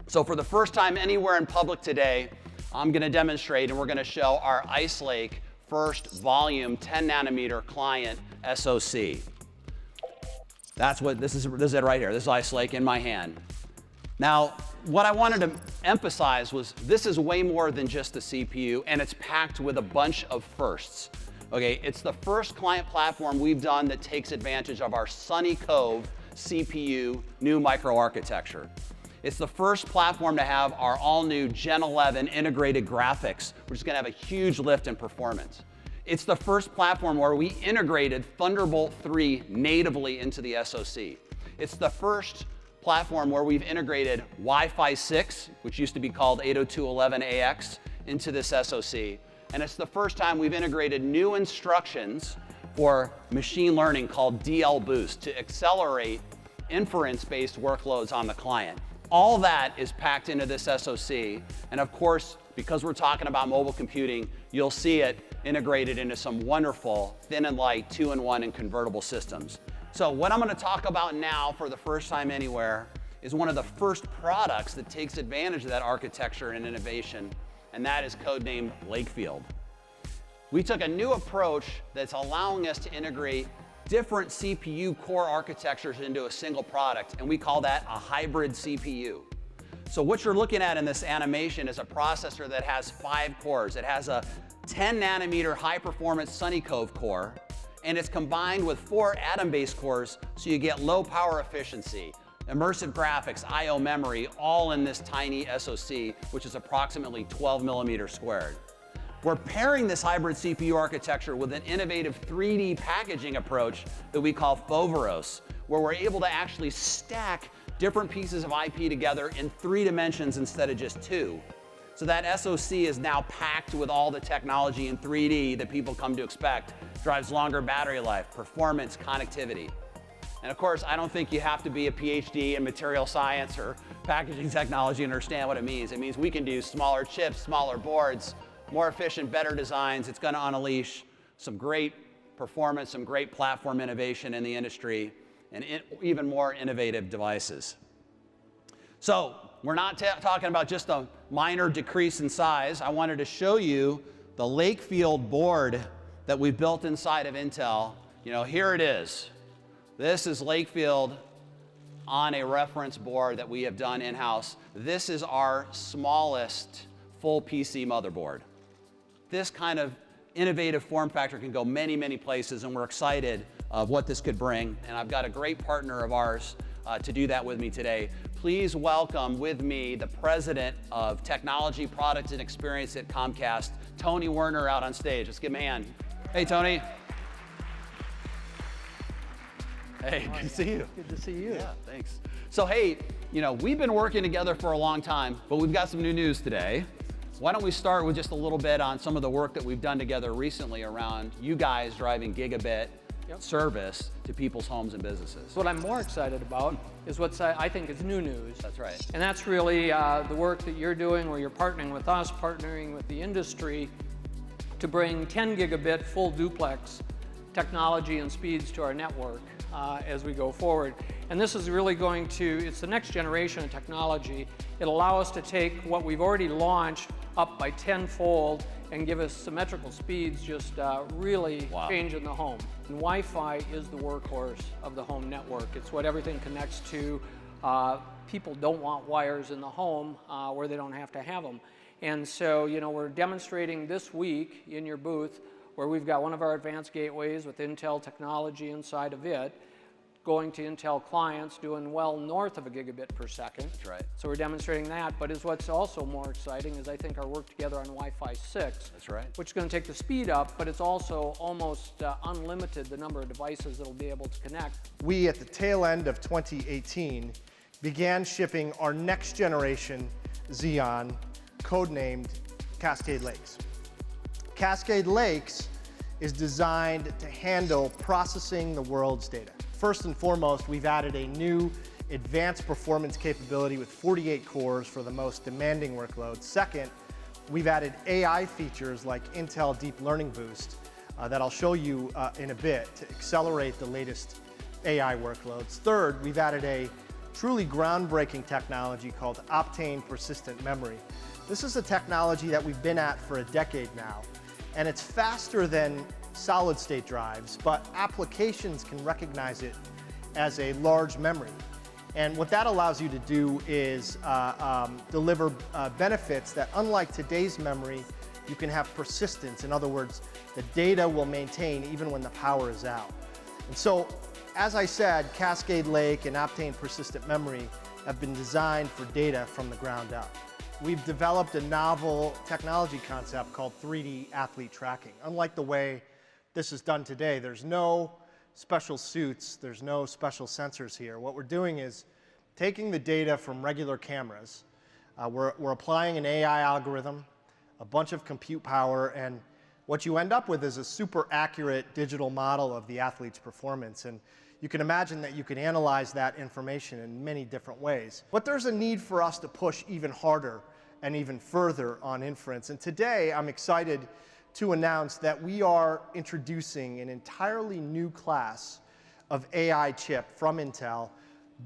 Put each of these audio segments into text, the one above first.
So for the first time anywhere in public today, I'm going to demonstrate and we're going to show our Ice Lake first volume 10 nanometer client SoC. That's what this is it right here. This is Ice Lake in my hand. Now, what I wanted to emphasize was this is way more than just the CPU, and it's packed with a bunch of firsts. Okay, it's the first client platform we've done that takes advantage of our Sunny Cove CPU new microarchitecture. It's the first platform to have our all-new Gen 11 integrated graphics, which is going to have a huge lift in performance. It's the first platform where we integrated Thunderbolt 3 natively into the SoC. It's the first platform where we've integrated Wi-Fi 6, which used to be called 802.11ax, into this SoC. And it's the first time we've integrated new instructions for machine learning called DL Boost to accelerate inference-based workloads on the client. All that is packed into this SoC, and of course, because we're talking about mobile computing, you'll see it integrated into some wonderful thin and light 2-in-1 and convertible systems. So what I'm going to talk about now for the first time anywhere is one of the first products that takes advantage of that architecture and innovation, and that is codenamed Lakefield. We took a new approach that's allowing us to integrate different CPU core architectures into a single product, and we call that a hybrid CPU. So what you're looking at in this animation is a processor that has 5 cores. It has a 10 nanometer high performance Sunny Cove core, and it's combined with 4 Atom-based cores, so you get low power efficiency, immersive graphics, I/O memory, all in this tiny SoC, which is approximately 12 millimeters squared. We're pairing this hybrid CPU architecture with an innovative 3D packaging approach that we call Foveros, where we're able to actually stack different pieces of IP together in 3 dimensions instead of just 2. So that SoC is now packed with all the technology in 3D that people come to expect. Drives longer battery life, performance, connectivity. And of course, I don't think you have to be a PhD in material science or packaging technology to understand what it means. It means we can do smaller chips, smaller boards, more efficient, better designs. It's going to unleash some great performance, some great platform innovation in the industry, and even more innovative devices. So we're not talking about just a minor decrease in size. I wanted to show you the Lakefield board that we built inside of Intel. You know, here it is. This is Lakefield on a reference board that we have done in-house. This is our smallest full PC motherboard. This kind of innovative form factor can go many, many places, and we're excited of what this could bring. And I've got a great partner of ours to do that with me today. Please welcome with me the President of Technology, Product, and Experience at Comcast, Tony Werner, out on stage. Let's give him a hand. Hey, Tony. Hey, good to see you. Good to see you. Yeah, thanks. So hey, you know, we've been working together for a long time, but we've got some new news today. Why don't we start with just a little bit on some of the work that we've done together recently around you guys driving gigabit service to people's homes and businesses. What I'm more excited about is what I think is new news. That's right. And that's really the work that you're doing where you're partnering with us, partnering with the industry to bring 10 gigabit full duplex technology and speeds to our network as we go forward. And this is really going to, it's the next generation of technology. It'll allow us to take what we've already launched up by 10-fold and give us symmetrical speeds, just really changing the home. And Wi-Fi is the workhorse of the home network. It's what everything connects to. People don't want wires in the home where they don't have to have them. And so, you know, we're demonstrating this week in your booth where we've got one of our advanced gateways with Intel technology inside of it, going to Intel clients doing well north of a gigabit per second. That's right. So we're demonstrating that, but what's also more exciting is I think our work together on Wi-Fi 6. That's right. Which is going to take the speed up, but it's also almost unlimited the number of devices that'll be able to connect. We, at the tail end of 2018, began shipping our next generation Xeon, codenamed Cascade Lakes. Cascade Lakes is designed to handle processing the world's data. First and foremost, we've added a new advanced performance capability with 48 cores for the most demanding workloads. Second, we've added AI features like Intel Deep Learning Boost that I'll show you in a bit to accelerate the latest AI workloads. Third, we've added a truly groundbreaking technology called Optane Persistent Memory. This is a technology that we've been at for a decade now, and it's faster than solid-state drives, but applications can recognize it as a large memory. And what that allows you to do is deliver benefits that, unlike today's memory, you can have persistence. In other words, the data will maintain even when the power is out. And so, as I said, Cascade Lake and Optane Persistent Memory have been designed for data from the ground up. We've developed a novel technology concept called 3D athlete tracking. Unlike the way this is done today, there's no special suits, there's no special sensors here. What we're doing is taking the data from regular cameras, we're applying an AI algorithm, a bunch of compute power, and what you end up with is a super accurate digital model of the athlete's performance. And you can imagine that you can analyze that information in many different ways. But there's a need for us to push even harder and even further on inference. And today, I'm excited to announce that we are introducing an entirely new class of AI chip from Intel,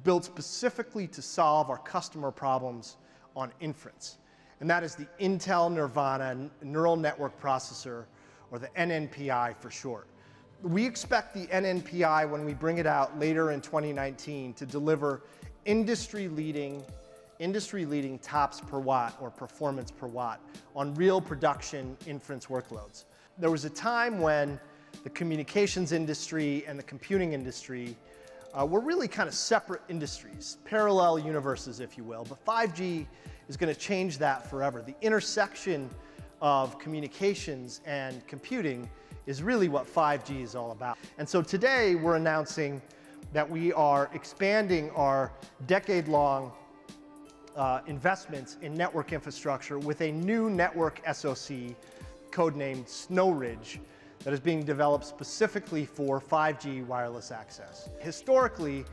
built specifically to solve our customer problems on inference. And that is the Intel Nirvana Neural Network Processor, or the NNPI for short. We expect the NNPI, when we bring it out later in 2019, to deliver industry-leading TOPS per watt, or performance per watt, on real production inference workloads. There was a time when the communications industry and the computing industry were really kind of separate industries, parallel universes, if you will. But 5G is going to change that forever. The intersection of communications and computing is really what 5G is all about. And so today we're announcing that we are expanding our decade-long investments in network infrastructure with a new network SoC codenamed Snow Ridge that is being developed specifically for 5G wireless access. Historically,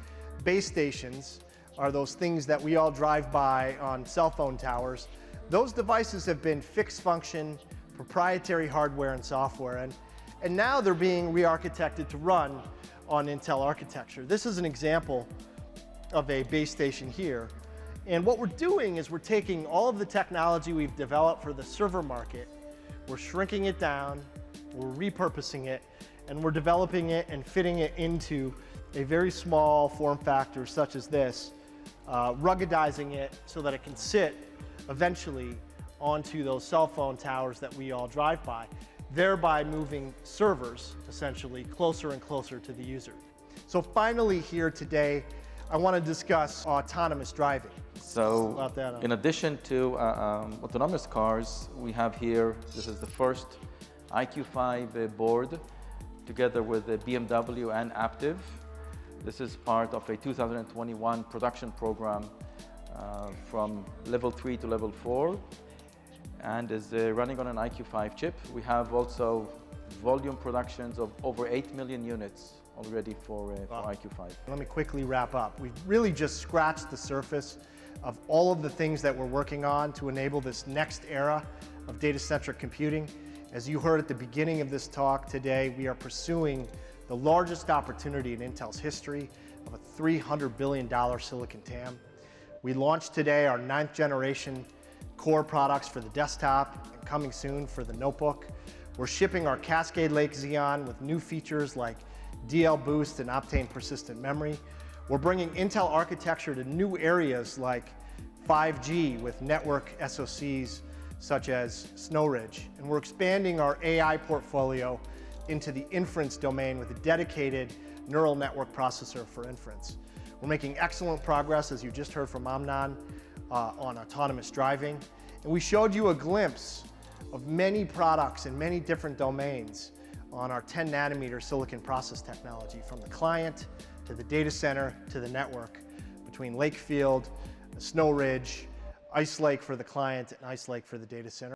base stations are those things that we all drive by on cell phone towers. Those devices have been fixed function, proprietary hardware and software, and now they're being re-architected to run on Intel architecture. This is an example of a base station here. And what we're doing is we're taking all of the technology we've developed for the server market, we're shrinking it down, we're repurposing it, and we're developing it and fitting it into a very small form factor such as this, ruggedizing it so that it can sit eventually onto those cell phone towers that we all drive by, thereby moving servers essentially closer and closer to the user. So finally here today, I want to discuss autonomous driving. So in addition to autonomous cars, we have here, this is the first IQ5 board together with the BMW and Aptiv. This is part of a 2021 production program from level 3 to level 4 and is running on an IQ5 chip. We have also volume productions of over 8 million units already for IQ5. Let me quickly wrap up. We've really just scratched the surface of all of the things that we're working on to enable this next era of data-centric computing. As you heard at the beginning of this talk today, we are pursuing the largest opportunity in Intel's history of a $300 billion silicon TAM. We launched today our 9th generation core products for the desktop and coming soon for the notebook. We're shipping our Cascade Lakes Xeon with new features like DL Boost and Optane Persistent Memory. We're bringing Intel architecture to new areas like 5G with network SoCs such as Snow Ridge. And we're expanding our AI portfolio into the inference domain with a dedicated neural network processor for inference. We're making excellent progress, as you just heard from Amnon, on autonomous driving. And we showed you a glimpse of many products in many different domains on our 10 nanometer silicon process technology, from the client to the data center to the network, between Lakefield, Snow Ridge, Ice Lake for the client, and Ice Lake for the data center.